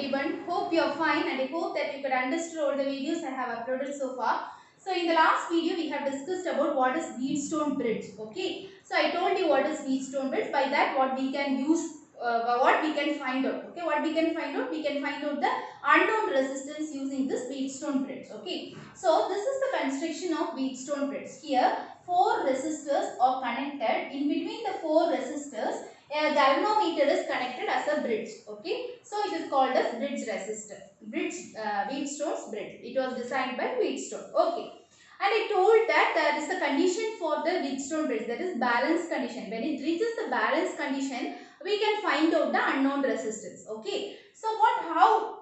everyone. Hope you are fine and I hope that you could understand all the videos I have uploaded so far. So in the last video we have discussed about what is Wheatstone bridge. Okay. So I told you what is Wheatstone bridge. By that what we can use, what we can find out. Okay. What we can find out? We can find out the unknown resistance using this Wheatstone bridge. Okay. So this is the construction of Wheatstone bridge. Here 4 resistors are connected. In between the 4 resistors a galvanometer is connected as a bridge. Okay, so it is called as bridge resistor. Wheatstone's bridge. It was designed by Wheatstone. Okay, and I told that there is a condition for the Wheatstone bridge, that is balance condition. When it reaches the balance condition, we can find out the unknown resistance. Okay, so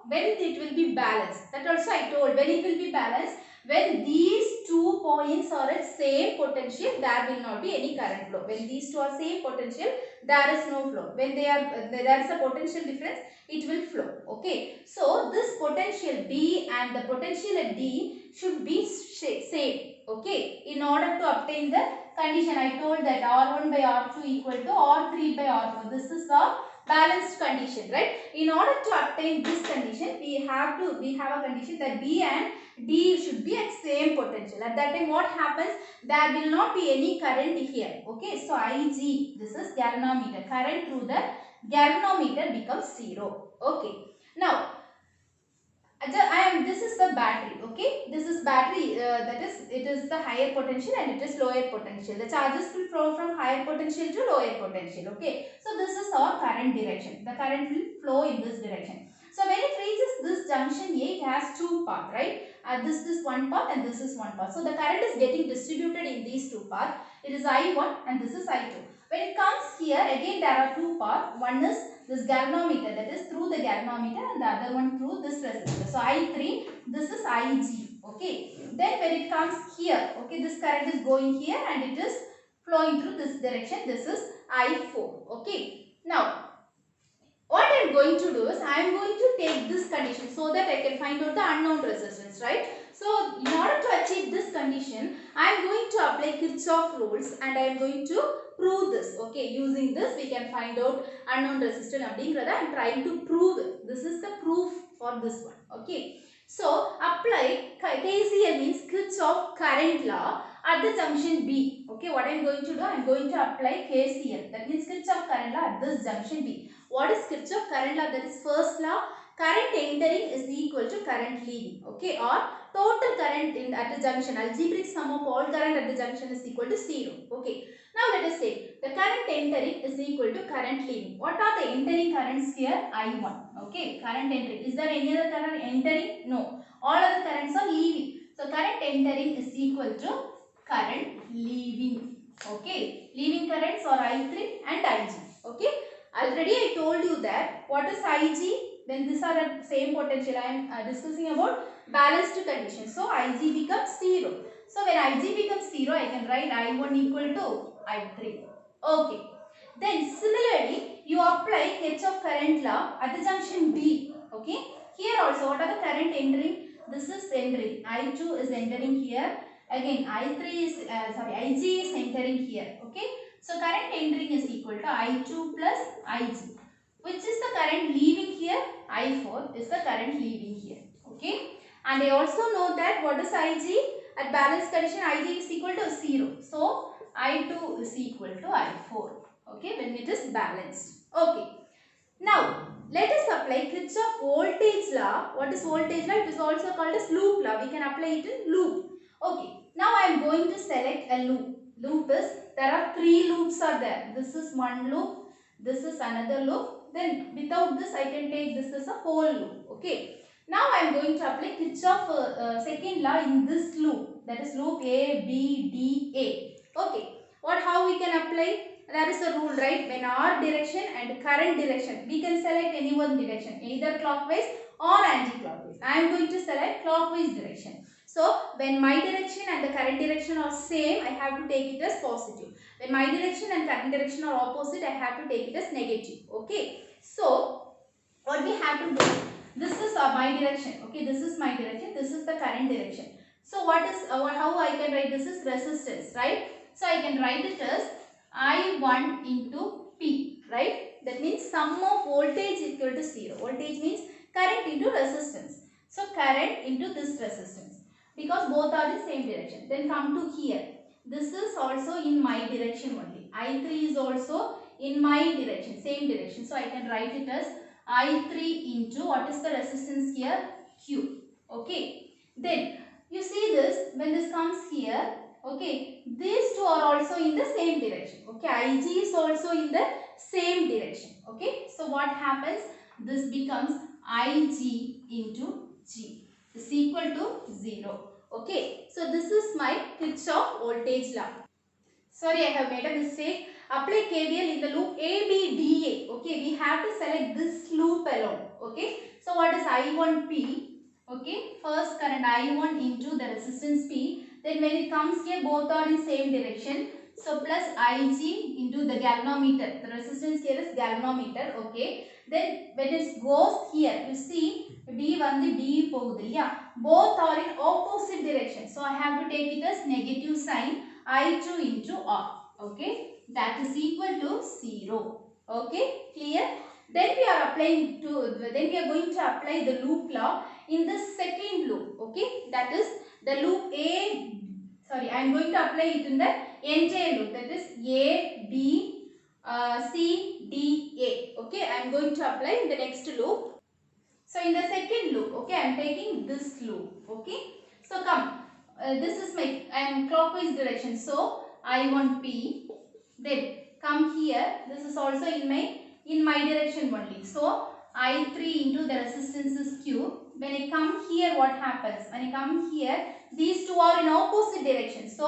when it will be balanced? That also I told. When it will be balanced, when these 2 points are at same potential, there will not be any current flow. When these 2 are same potential, there is no flow. When there is a potential difference, it will flow. Okay, so this potential B and the potential at D should be same. Okay, in order to obtain the condition, I told that R1 by R2 equal to R3 by R4. This is the balanced condition, right? In order to obtain this condition, we have a condition that B and D should be at same potential. At that time, what happens? There will not be any current here. Okay, so Ig, this is galvanometer. Current through the galvanometer becomes 0. Okay, now this is the battery. Okay, this is battery, that is, it is the higher potential and it is lower potential. The charges will flow from higher potential to lower potential. Okay, so this is our current direction. The current will flow in this direction. So when it reaches this junction A, it has 2 paths, right? This is one path and this is one path. So the current is getting distributed in these 2 paths. It is I1 and this is I2. When it comes here, again there are 2 paths. One is this galvanometer, that is through the galvanometer, and the other one through this resistor. So I3, this is Ig. Okay. Then when it comes here, okay, this current is going here and it is flowing through this direction. This is I4. Okay. Now, what I am going to do is I am going to take this condition so that I can find out the unknown resistance, right? So in order to achieve this condition, I am going to apply Kirchhoff rules and I am going to prove this. Okay, using this we can find out unknown resistance. I am trying to prove it. This is the proof for this one. Okay, so apply KCL means Kirchhoff current law at the junction B. Okay, what I am going to do? I am going to apply KCL. That means Kirchhoff current law at this junction B. What is Kirchhoff current law? That is first law. Current entering is equal to current leaving. Okay, or total current at the junction. Algebraic sum of all current at the junction is equal to 0. Okay. Now let us take the current entering is equal to current leaving. What are the entering currents here? I1. Okay. Current entering. Is there any other current entering? No. All other currents are leaving. So current entering is equal to current leaving. Okay. Leaving currents are I3 and Ig. Okay. Already I told you that what is Ig? When these are at same potential, I am discussing about balanced condition. So Ig becomes 0. So when Ig becomes 0, I can write I1 equal to I3. Okay. Then similarly, you apply Kirchhoff current law at the junction B. Okay. Here also, what are the current entering? This is entering. I2 is entering here. Again, Ig is entering here. Okay. So current entering is equal to I2 plus Ig. Which is the current leaving here? I4 is the current leaving here. Okay. And I also know that what is Ig? At balance condition, Ig is equal to 0. So I2 is equal to I4. Okay. When it is balanced. Okay. Now, let us apply Kirchhoff voltage law. What is voltage law? It is also called as loop law. We can apply it in loop. Okay. Now I am going to select a loop. Loop is, there are 3 loops are there. This is one loop. This is another loop. Then without this I can take this as a whole loop. Okay. Now I am going to apply Kirchhoff second law in this loop. That is loop A, B, D, A. Okay. How we can apply? There is a rule, right? When our direction and current direction, we can select any one direction, either clockwise or anti-clockwise. I am going to select clockwise direction. So when my direction and the current direction are same, I have to take it as positive. When my direction and current direction are opposite, I have to take it as negative. Okay. So what we have to do, this is my direction. Okay, this is my direction. This is the current direction. So what is how I can write this is resistance, right? So I can write it as I1 into P, right? That means sum of voltage equal to 0. Voltage means current into resistance. So current into this resistance, because both are the same direction. Then come to here. This is also in my direction only. I3 is also in my direction, same direction. So I can write it as I3 into what is the resistance here? Q. Okay. Then you see this, when this comes here, okay, these two are also in the same direction. Okay, Ig is also in the same direction. Okay, so what happens? This becomes Ig into G is equal to 0. Okay, so this is my Kirchhoff voltage law. Sorry, I have made a mistake. Apply KVL in the loop ABDA. Okay, we have to select this loop alone. Okay, so what is I1P? Okay, first current I1 into the resistance P. Then when it comes here, both are in same direction. So plus Ig into the galvanometer. The resistance here is galvanometer. Okay. Then when it goes here, you see B வந்து D போகுது இல்லையா? Both are in opposite direction. So I have to take it as negative sign I2 into R. Okay. That is equal to 0. Okay. Clear? Then we are going to apply the loop law in the second loop. Okay. That is the loop I am going to apply it in the entire loop. That is A, B, C, D, A. Okay. I am going to apply in the next loop. So in the second loop, okay, I am taking this loop, okay. So come, this is my, I am clockwise direction. So I1P, then come here, this is also in my direction only. So I3 into the resistance is Q. When I come here, what happens? When I come here, these two are in opposite direction. So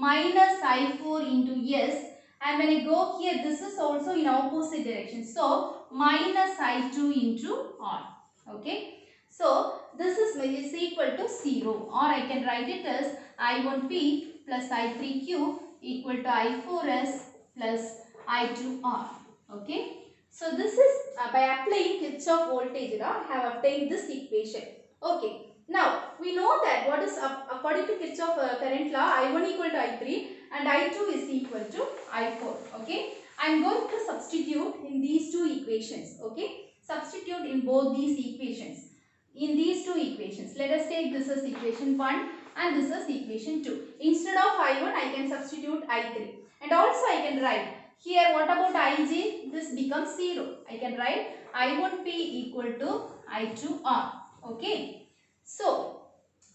minus I4 into S. And when I go here, this is also in opposite direction. So minus I2 into R. Okay, so this is equal to 0, or I can write it as I1P plus I3Q equal to I4S plus I2R. Okay, so this is by applying Kirchhoff voltage law, I have obtained this equation. Okay, now we know that what is according to Kirchhoff current law, I1 equal to I3 and I2 is equal to I4. Okay, I am going to substitute in these two equations. Okay. Substitute in both these equations. In these two equations, let us take this as equation 1 and this as equation 2. Instead of I1, I can substitute I3. And also I can write, here what about Ig? This becomes 0. I can write I1P equal to I2R. Okay. So,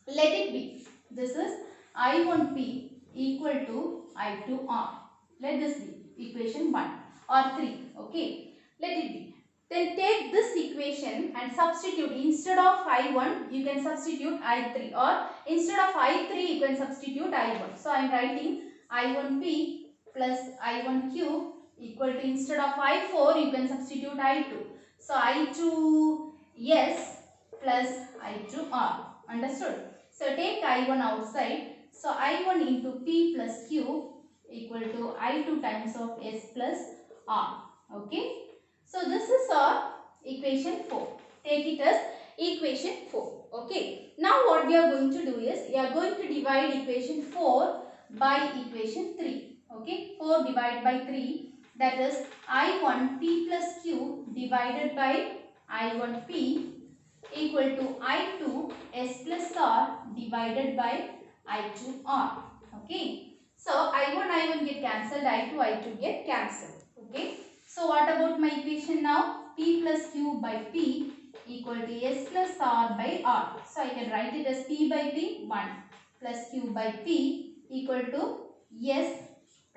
let it be. This is I1P equal to I2R. Let this be equation 1 or 3. Okay. Let it be. Then take this equation and substitute. Instead of I1, you can substitute I3, or instead of I3, you can substitute I1. So I am writing I1P plus I1Q equal to, instead of I4, you can substitute I2. So I2S plus I2R. Understood? So take I1 outside. So I1 into P plus Q equal to I2 times of S plus R. Okay. So this is our equation 4. Take it as equation 4. Okay. Now what we are going to do is, we are going to divide equation 4 by equation 3. Okay. 4 divided by 3, that is I1 P plus Q divided by I1 P equal to I2 S plus R divided by I2 R. Okay. So I1 get cancelled, I2 get cancelled. Okay. So what about my equation now? P plus Q by P equal to S plus R by R. So I can write it as P by P 1 plus Q by P equal to S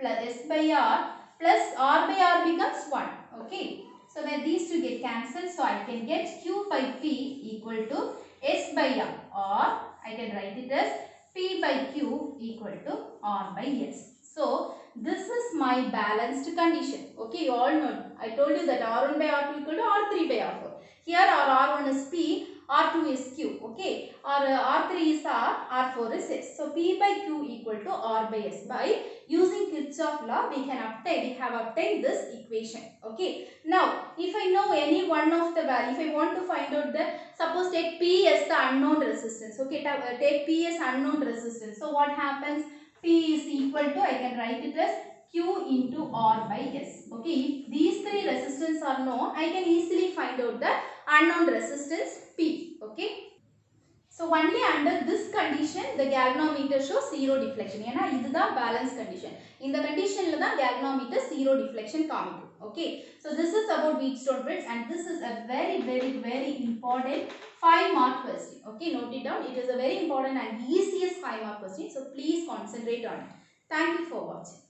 plus S by R plus R by R becomes 1. Okay. So when these two get cancelled, so I can get Q by P equal to S by R, or I can write it as P by Q equal to R by S. So this is my balanced condition. Okay, you all know. I told you that R1 by R2 equal to R3 by R4. Here our R1 is P, R2 is Q. Okay, our R3 is R, R4 is S. So P by Q equal to R by S. By using Kirchhoff law, we have obtained this equation. Okay. Now, if I know any one of the value, if I want to find out the, suppose take P as the unknown resistance. Okay, take P as unknown resistance. So what happens? P is equal to, I can write it as Q into R by S. Okay, if these three resistance are known, I can easily find out the unknown resistance P. Okay. So only under this condition the galvanometer shows zero deflection. ஏனா இதுதான் balance condition. இந்த conditionல தான் galvanometer zero deflection காமிக்கும். Okay. So this is about Wheatstone bridge and this is a very important 5 mark question. Okay, note it down. It is a very important and easiest 5 mark question. So please concentrate on it. Thank you for watching.